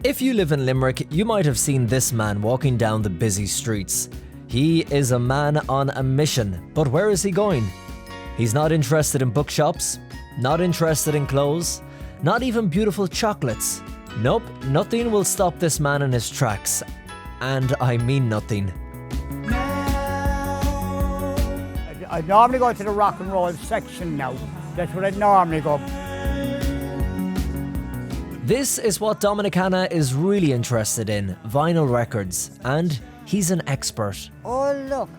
If you live in Limerick, you might have seen this man walking down the busy streets. He is a man on a mission, but where is he going? He's not interested in bookshops, not interested in clothes, not even beautiful chocolates. Nope, nothing will stop this man in his tracks. And I mean nothing. I normally go to the rock and roll section now. That's where I normally go. This is what Dominic Hanna is really interested in, vinyl records, and he's an expert. Oh look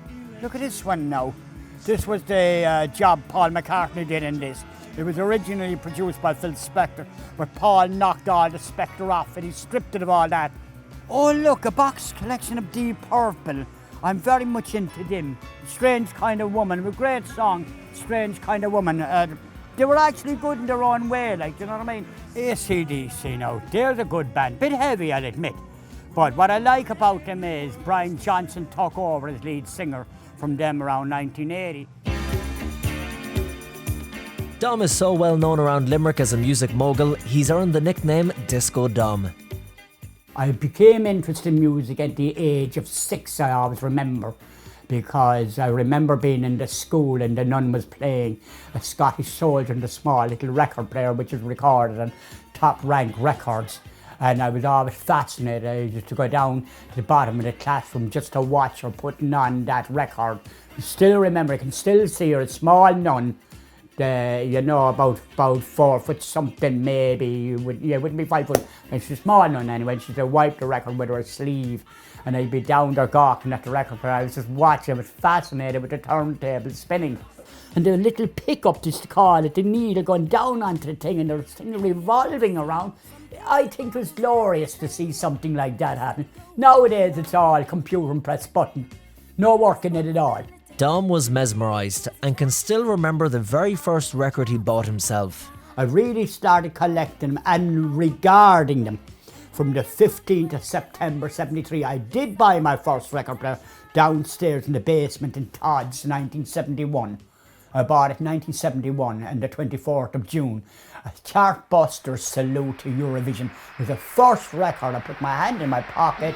at this one now. This was the job Paul McCartney did in this. It was originally produced by Phil Spector, but Paul knocked all the Spector off and he stripped it of all that. Oh look, a box collection of Deep Purple. I'm very much into them. Strange Kind of Woman, a great song, Strange Kind of Woman. They were actually good in their own way, like, you know what I mean? AC/DC now, they're a good band, bit heavy I'll admit. But what I like about them is Brian Johnson took over as lead singer from them around 1980. Dom is so well known around Limerick as a music mogul, he's earned the nickname Disco Dom. I became interested in music at the age of 6, I always remember, because I remember being in the school and the nun was playing a Scottish Soldier in the small little record player which was recorded on Top Rank Records. And I was always fascinated. I used to go down to the bottom of the classroom just to watch her putting on that record. I still remember, I can still see her, a small nun, about 4 foot something maybe, wouldn't be 5 foot. And she's a small nun anyway, she'd wipe the record with her sleeve. And I'd be down there gawking at the record player. I was just watching, I was fascinated with the turntable spinning. And the little pickup, just to call it, the needle going down onto the thing and the thing revolving around. I think it was glorious to see something like that happen. Nowadays it's all computer and press button. No work in it at all. Dom was mesmerised and can still remember the very first record he bought himself. I really started collecting them and regarding them from the 15th of September 73. I did buy my first record player downstairs in the basement in Todd's 1971. I bought it in 1971 and the 24th of June. A Chartbusters Salute to Eurovision. It was the first record. I put my hand in my pocket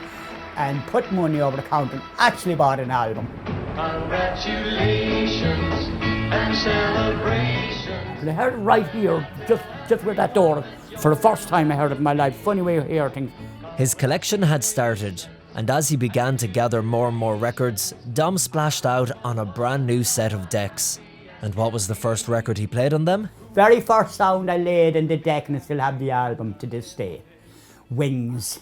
and put money over the counter and actually bought an album. Congratulations and celebrations. And I heard it right here, just with that door. For the first time I heard it in my life. Funny way you hear things. His collection had started, and as he began to gather more and more records, Dom splashed out on a brand new set of decks. And what was the first record he played on them? Very first sound I laid in the deck, and I still have the album to this day. Wings,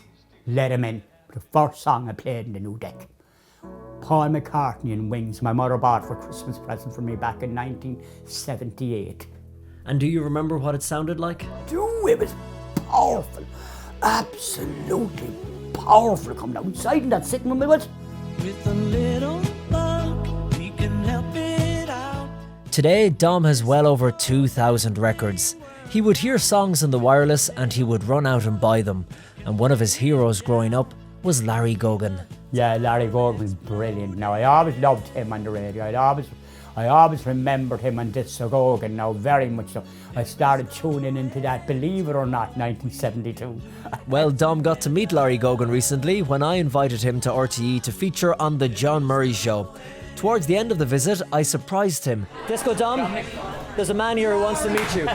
Let 'Em In. The first song I played in the new deck. Paul McCartney and Wings, my mother bought for a Christmas present for me back in 1978. And do you remember what it sounded like? It was powerful, absolutely powerful. Coming outside in that sitting room, it was. With a little luck, we can help it out. Today, Dom has well over 2,000 records. He would hear songs on the wireless and he would run out and buy them. And one of his heroes growing up was Larry Gogan. Yeah, Larry Gogan was brilliant. Now, I always loved him on the radio. I always remembered him on Disco Gogan, now very much so. I started tuning into that, believe it or not, 1972. Well, Dom got to meet Larry Gogan recently when I invited him to RTÉ to feature on The John Murray Show. Towards the end of the visit, I surprised him. Disco Dom, there's a man here who wants to meet you.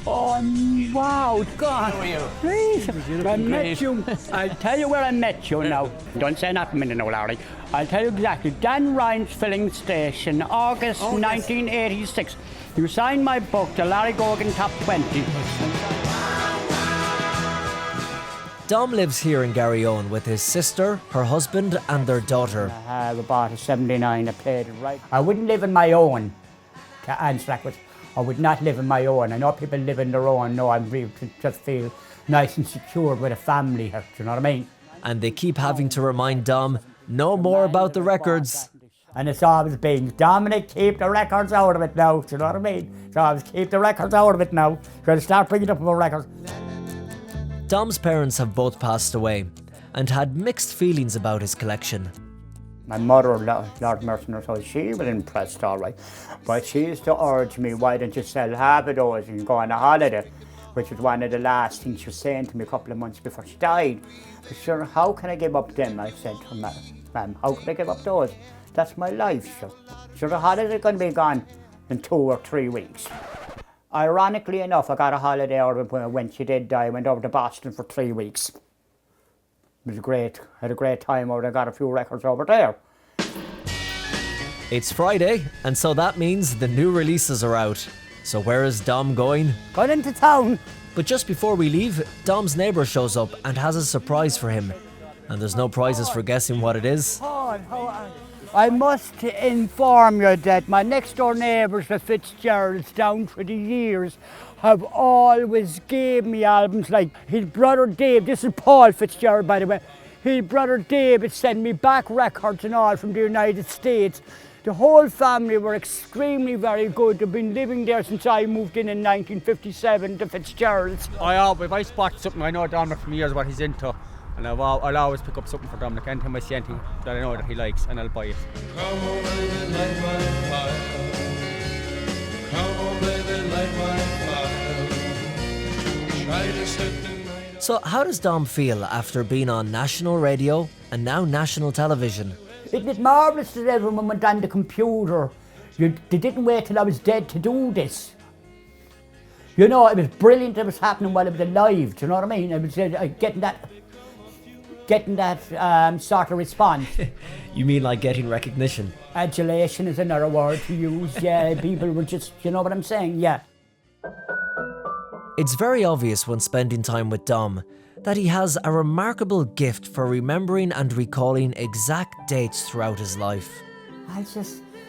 Oh, wow, God. How are you? Please, I met you. I'll tell you where I met you now. Don't say nothing, no, Larry. I'll tell you exactly. Dan Ryan's filling station, August 1986. You signed my book, The Larry Gogan Top 20. Dom lives here in Garryowen with his sister, her husband and their daughter. I have about a 79, I played it right. I wouldn't live in my own, to answer that question. I would not live in my own. I know people live in their own. No, I really just feel nice and secure with a family here, do you know what I mean? And they keep having to remind Dom no more about the records. And it's always been, Dominic, keep the records out of it now, do you know what I mean? It's always keep the records out of it now. Got to start bringing up more records. Dom's parents have both passed away and had mixed feelings about his collection. My mother, Lord Mercy, so she was impressed, all right. But she used to urge me, why don't you sell half of those and go on a holiday? which was one of the last things she was saying to me a couple of months before she died. But sure, how can I give up them? I said to her, ma'am, how can I give up those? That's my life, sure. Sure, the holiday going to be gone in 2 or 3 weeks. Ironically enough, I got a holiday out of it when she did die. I went over to Boston for 3 weeks. It was great. I had a great time over there. I got a few records over there. It's Friday, and so that means the new releases are out. So where is Dom going? Going into town. But just before we leave, Dom's neighbour shows up and has a surprise for him. And there's no prizes for guessing what it is. I must inform you that my next door neighbours, the Fitzgeralds, down through the years, have always gave me albums like his brother Dave. This is Paul Fitzgerald, by the way. His brother David sent me back records and all from the United States. The whole family were extremely very good. They've been living there since I moved in 1957, the Fitzgeralds. If I spot something, I know Dominic from years what he's into, and I'll always pick up something for Dominic. Anytime I see anything that I know that he likes, and I'll buy it. Come on, baby, light my fire. Come on, baby, light my fire. Try to set the night. So how does Dom feel after being on national radio and now national television? Isn't it marvellous that everyone went on the computer? They didn't wait till I was dead to do this. You know, it was brilliant that it was happening while I was alive, do you know what I mean? I was getting that sort of response. You mean like getting recognition? Adulation is another word to use, yeah. People were just, you know what I'm saying, yeah. It's very obvious when spending time with Dom that he has a remarkable gift for remembering and recalling exact dates throughout his life.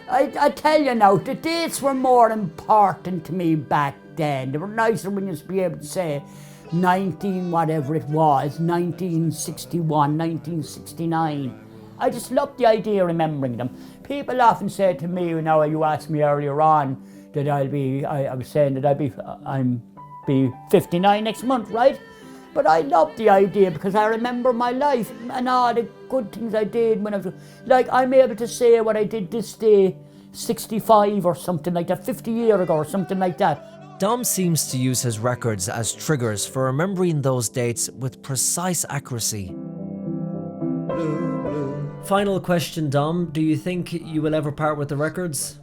I tell you now, the dates were more important to me back then. They were nicer when you used to be able to say 1961, 1969. I just loved the idea of remembering them. People often say to me, now you asked me earlier on that I was saying that I'm 59 next month, right? But I love the idea because I remember my life and all the good things I did when I was, like, I'm able to say what I did this day, 65 or something like that, 50 years ago or something like that. Dom seems to use his records as triggers for remembering those dates with precise accuracy. Final question, Dom. Do you think you will ever part with the records?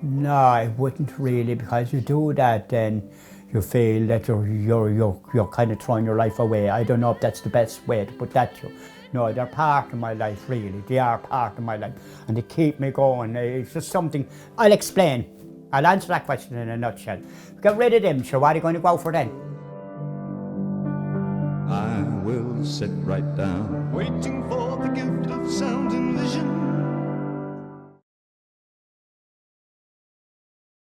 No, I wouldn't really, because you do that then you feel that you're kind of throwing your life away. I don't know if that's the best way to put that to you. No, they're part of my life, really. They are part of my life. And they keep me going. It's just something. I'll explain. I'll answer that question in a nutshell. Get rid of them, sure. What are you going to go for then? I will sit right down, waiting for the gift of sound.